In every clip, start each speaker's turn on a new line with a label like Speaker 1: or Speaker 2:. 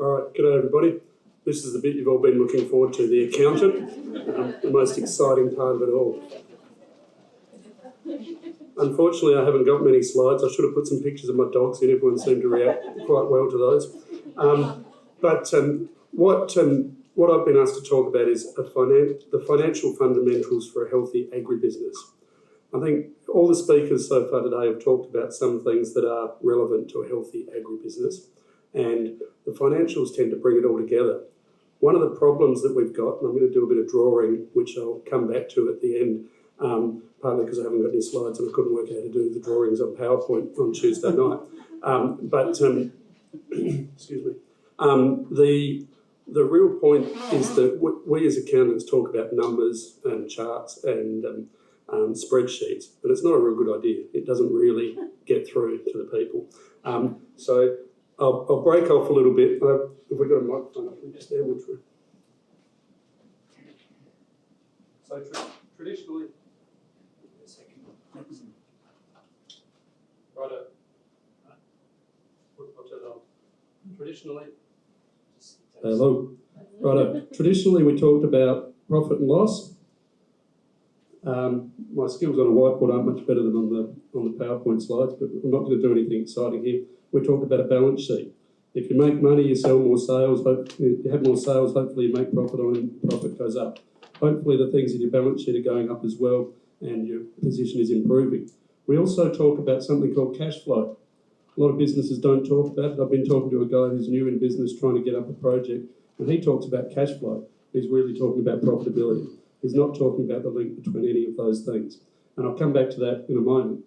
Speaker 1: All right, g'day everybody. This is the bit you've all been looking forward to, the accountant, the most exciting part of it all. Unfortunately, I haven't got many slides. I should have put some pictures of my dogs in. Everyone seemed to react quite well to those. What I've been asked to talk about is the financial fundamentals for a healthy agribusiness. I think all the speakers so far today have talked about some things that are relevant to a healthy agribusiness, and the financials tend to bring it all together. One of the problems that we've got, and I'm going to do a bit of drawing, which I'll come back to at the end, partly because I haven't got any slides and I couldn't work out how to do the drawings on PowerPoint on Tuesday night. Excuse me. The real point is that we as accountants talk about numbers and charts and spreadsheets, but it's not a real good idea. It doesn't really get through to the people. So I'll break off a little bit. Have we got a microphone up just there? So traditionally, Traditionally, we talked about profit and loss. My skills on a whiteboard aren't much better than on the PowerPoint slides, but I'm not going to do anything exciting here. We talked about a balance sheet. If you make money, you sell more sales. You have more sales, hopefully you make profit on it, and profit goes up. Hopefully the things in your balance sheet are going up as well, and your position is improving. We also talk about something called cash flow. A lot of businesses don't talk about it. I've been talking to a guy who's new in business trying to get up a project, and he talks about cash flow. He's really talking about profitability. He's not talking about the link between any of those things. And I'll come back to that in a moment.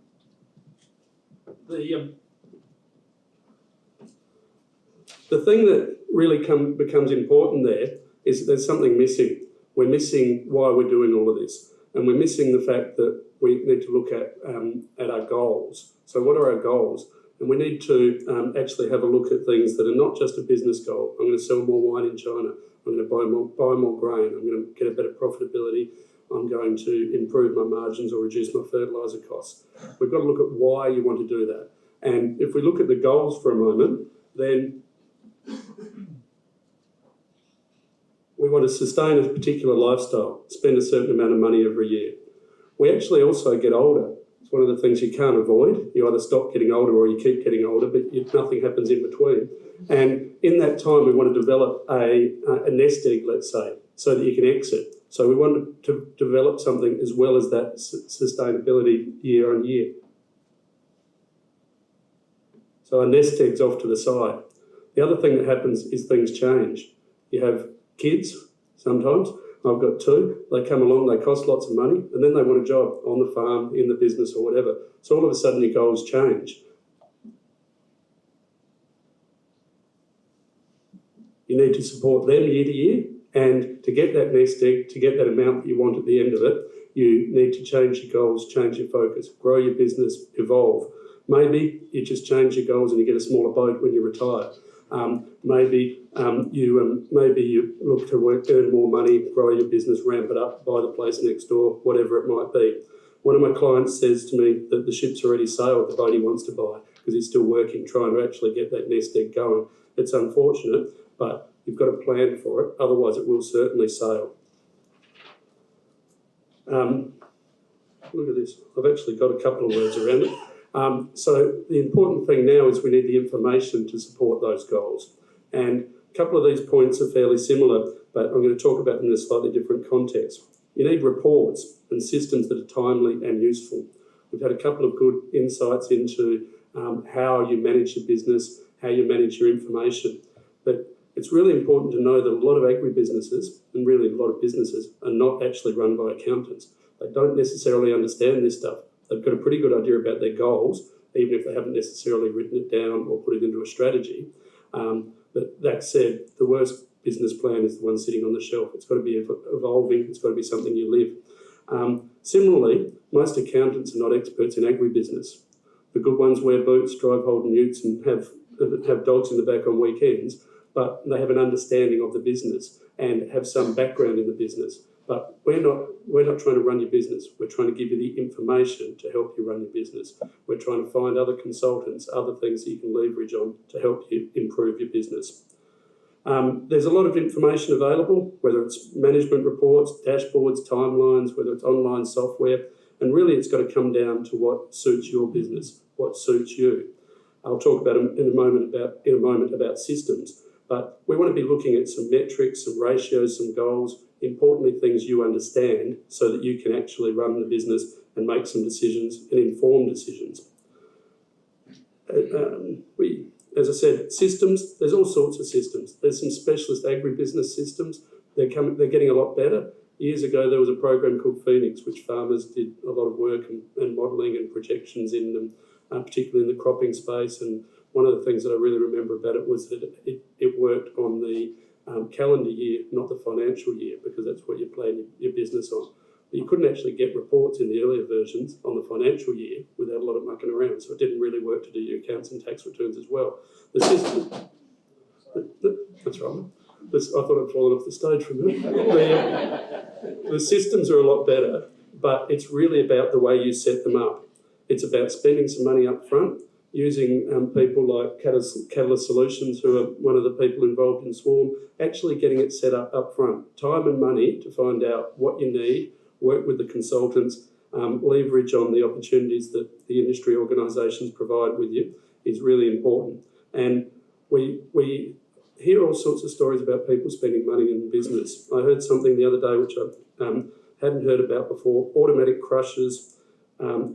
Speaker 1: The thing that really becomes important there is that there's something missing. We're missing why we're doing all of this. And we're missing the fact that we need to look at our goals. So what are our goals? And we need to actually have a look at things that are not just a business goal. I'm going to sell more wine in China. I'm going to buy more grain. I'm going to get a better profitability. I'm going to improve my margins or reduce my fertiliser costs. We've got to look at why you want to do that. And if we look at the goals for a moment, then we want to sustain a particular lifestyle, spend a certain amount of money every year. We actually also get older. It's one of the things you can't avoid. You either stop getting older or you keep getting older, but nothing happens in between. And in that time, we want to develop a nest egg, let's say, so that you can exit. So we want to develop something as well as that sustainability year on year. So our nest egg's off to the side. The other thing that happens is things change. You have kids sometimes. I've got two. They come along, they cost lots of money, and then they want a job on the farm, in the business or whatever. So all of a sudden your goals change. You need to support them year to year, and to get that nest egg, to get that amount that you want at the end of it, you need to change your goals, change your focus, grow your business, evolve. Maybe you just change your goals and you get a smaller boat when you retire. Maybe you look to earn more money, grow your business, ramp it up, buy the place next door, whatever it might be. One of my clients says to me that the ship's already sailed, the boat he wants to buy, because he's still working, trying to actually get that nest egg going. It's unfortunate, but you've got to plan for it, otherwise it will certainly sail. Look at this. I've actually got a couple of words around it. So the important thing now is we need the information to support those goals. And a couple of these points are fairly similar, but I'm going to talk about them in a slightly different context. You need reports and systems that are timely and useful. We've had a couple of good insights into how you manage your business, how you manage your information. But it's really important to know that a lot of agribusinesses, and really a lot of businesses, are not actually run by accountants. They don't necessarily understand this stuff. They've got a pretty good idea about their goals, even if they haven't necessarily written it down or put it into a strategy. But that said, the worst business plan is the one sitting on the shelf. It's got to be evolving. It's got to be something you live. Similarly, most accountants are not experts in agribusiness. The good ones wear boots, drive Holden utes, and have dogs in the back on weekends, but they have an understanding of the business and have some background in the business. But we're not trying to run your business. We're trying to give you the information to help you run your business. We're trying to find other consultants, other things that you can leverage on to help you improve your business. There's a lot of information available, whether it's management reports, dashboards, timelines, whether it's online software, and really it's got to come down to what suits your business, what suits you. I'll talk about in a moment about systems, but we want to be looking at some metrics, some ratios, some goals, importantly things you understand so that you can actually run the business and make some decisions and informed decisions. As I said, systems, there's all sorts of systems. There's some specialist agribusiness systems. They're getting a lot better. Years ago, there was a program called Phoenix, which farmers did a lot of work and modelling and projections in them, particularly in the cropping space. And one of the things that I really remember about it was that it worked on the calendar year, not the financial year, because that's what you plan your business on. But you couldn't actually get reports in the earlier versions on the financial year without a lot of mucking around. So it didn't really work to do your accounts and tax returns as well. The system, that's right. I thought I'd fallen off the stage for a minute. The systems are a lot better, but it's really about the way you set them up. It's about spending some money up front, using people like Catalyst Solutions, who are one of the people involved in Swarm, actually getting it set up front. Time and money to find out what you need, work with the consultants, leverage on the opportunities that the industry organisations provide with you is really important. And we hear all sorts of stories about people spending money in business. I heard something the other day which I hadn't heard about before: automatic crushers,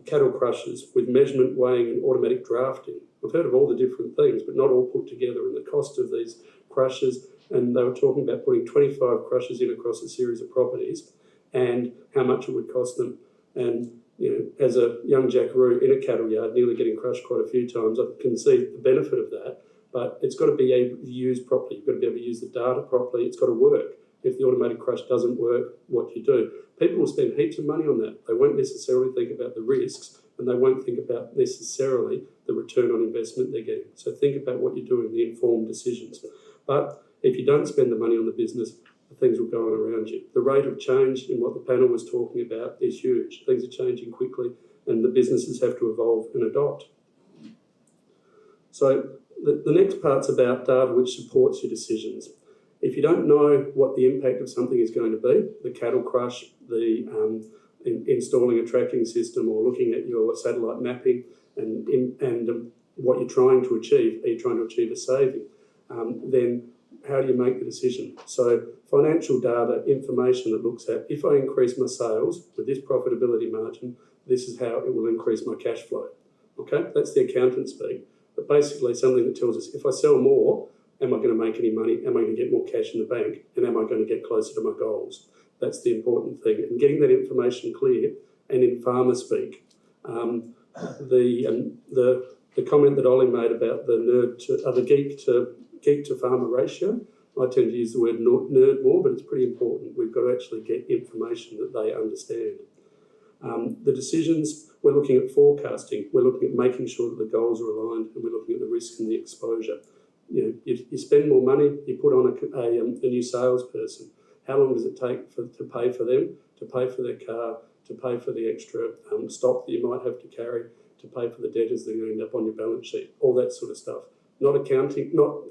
Speaker 1: cattle crushers with measurement, weighing and automatic drafting. I've heard of all the different things, but not all put together, and the cost of these crushers. And they were talking about putting 25 crushers in across a series of properties and how much it would cost them. And, you know, as a young jackaroo in a cattle yard, nearly getting crushed quite a few times, I can see the benefit of that. But it's got to be able to be used properly. You've got to be able to use the data properly. It's got to work. If the automated crush doesn't work, what do you do? People will spend heaps of money on that. They won't necessarily think about the risks, and they won't think about necessarily the return on investment they're getting. So think about what you're doing, the informed decisions. But if you don't spend the money on the business, things will go on around you. The rate of change in what the panel was talking about is huge. Things are changing quickly, and the businesses have to evolve and adopt. So the next part's about data which supports your decisions. If you don't know what the impact of something is going to be, the cattle crush, the installing a tracking system or looking at your satellite mapping and what you're trying to achieve, are you trying to achieve a saving? Then how do you make the decision? So financial data, information that looks at, if I increase my sales with this profitability margin, this is how it will increase my cash flow. Okay, that's the accountant speak. But basically something that tells us if I sell more, am I going to make any money? Am I going to get more cash in the bank? And am I going to get closer to my goals? That's the important thing. And getting that information clear, and in farmer speak, the comment that Ollie made about the geek to farmer ratio, I tend to use the word nerd more, but it's pretty important. We've got to actually get information that they understand. The decisions, we're looking at forecasting, we're looking at making sure that the goals are aligned, and we're looking at the risk and the exposure. You know, you spend more money, you put on a new salesperson. How long does it take to pay for them, to pay for their car, to pay for the extra stock that you might have to carry, to pay for the debtors that are going to end up on your balance sheet, all that sort of stuff. Not accounting, not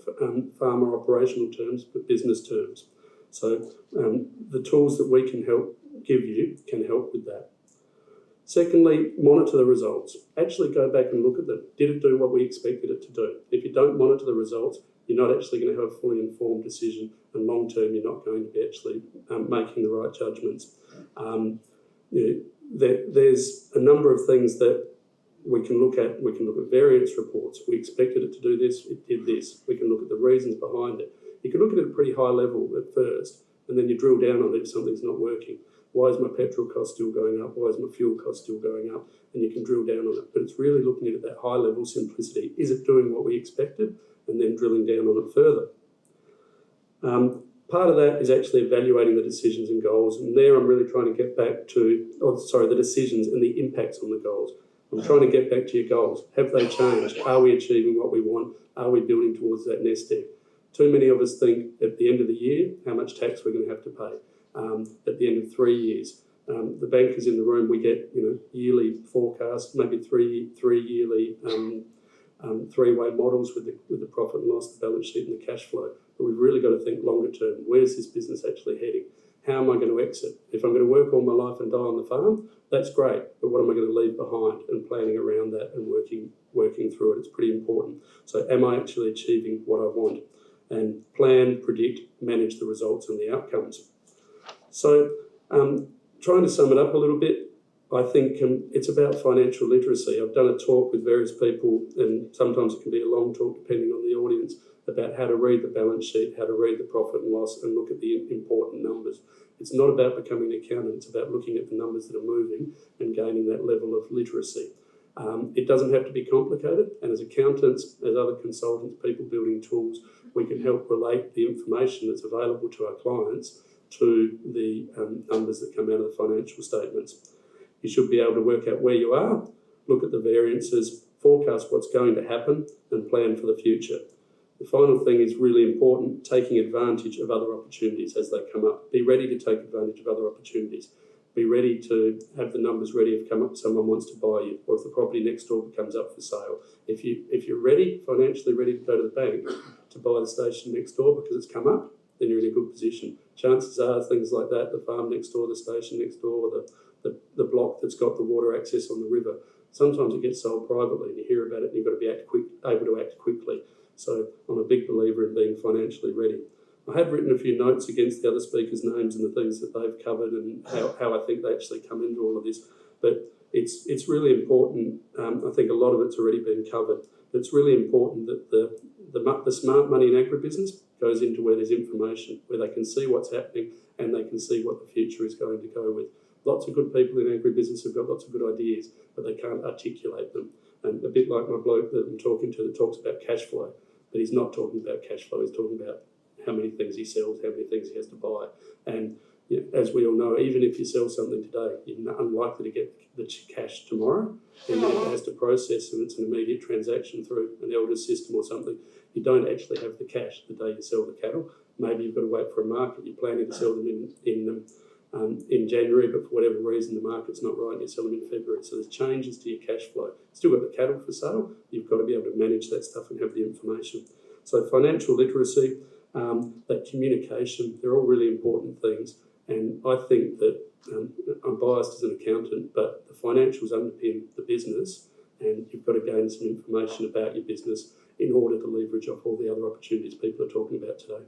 Speaker 1: farmer operational terms, but business terms. So the tools that we can help give you can help with that. Secondly, monitor the results. Actually go back and look at them. Did it do what we expected it to do? If you don't monitor the results, you're not actually going to have a fully informed decision, and long term you're not going to be actually making the right judgments. There's a number of things that we can look at. We can look at variance reports. We expected it to do this, it did this. We can look at the reasons behind it. You can look at it at a pretty high level at first, and then you drill down on it if something's not working. Why is my petrol cost still going up? Why is my fuel cost still going up? And you can drill down on it. But it's really looking at it that high level simplicity. Is it doing what we expected? And then drilling down on it further. Part of that is actually evaluating the decisions and goals. And there I'm really trying to get back to, the decisions and the impacts on the goals. I'm trying to get back to your goals. Have they changed? Are we achieving what we want? Are we building towards that nest egg? Too many of us think at the end of the year how much tax we're going to have to pay. At the end of 3 years. The bankers in the room, we get yearly forecasts, maybe three yearly three-way models with the profit and loss, the balance sheet and the cash flow. but we've really got to think longer term. Where's this business actually heading? How am I going to exit? If I'm going to work all my life and die on the farm, that's great, but what am I going to leave behind? And planning around that and working through it, it's pretty important. So am I actually achieving what I want? And plan, predict, manage the results and the outcomes. So trying to sum it up a little bit, I think it's about financial literacy. I've done a talk with various people, and sometimes it can be a long talk depending on the audience, about how to read the balance sheet, how to read the profit and loss and look at the important numbers. It's not about becoming an accountant, it's about looking at the numbers that are moving and gaining that level of literacy. It doesn't have to be complicated, and as accountants, as other consultants, people building tools, we can help relate the information that's available to our clients to the numbers that come out of the financial statements. You should be able to work out where you are, look at the variances, forecast what's going to happen and plan for the future. The final thing is really important, taking advantage of other opportunities as they come up. Be ready to take advantage of other opportunities. Be ready to have the numbers ready if someone wants to buy you, or if the property next door comes up for sale. If you're ready, financially ready to go to the bank to buy the station next door because it's come up, then you're in a good position. Chances are things like that, the farm next door, the station next door, the block that's got the water access on the river, sometimes it gets sold privately and you hear about it and you've got to be able to act quickly. So I'm a big believer in being financially ready. I have written a few notes against the other speakers' names and the things that they've covered and how I think they actually come into all of this. But it's really important. I think a lot of it's already been covered. But it's really important that the smart money in agribusiness goes into where there's information, where they can see what's happening and they can see what the future is going to go with. Lots of good people in agribusiness have got lots of good ideas, but they can't articulate them. And a bit like my bloke that I'm talking to that talks about cash flow, but he's not talking about cash flow, he's talking about how many things he sells, how many things he has to buy. And as we all know, even if you sell something today, you're unlikely to get the cash tomorrow, and it has to process, and it's an immediate transaction through an elder system or something. You don't actually have the cash the day you sell the cattle. Maybe you've got to wait for a market, you're planning to sell them in January, but for whatever reason the market's not right and you sell them in February. So there's changes to your cash flow. Still got the cattle for sale, you've got to be able to manage that stuff and have the information. So financial literacy, that communication, they're all really important things. And I think that I'm biased as an accountant, but the financials underpin the business, and you've got to gain some information about your business in order to leverage off all the other opportunities people are talking about today.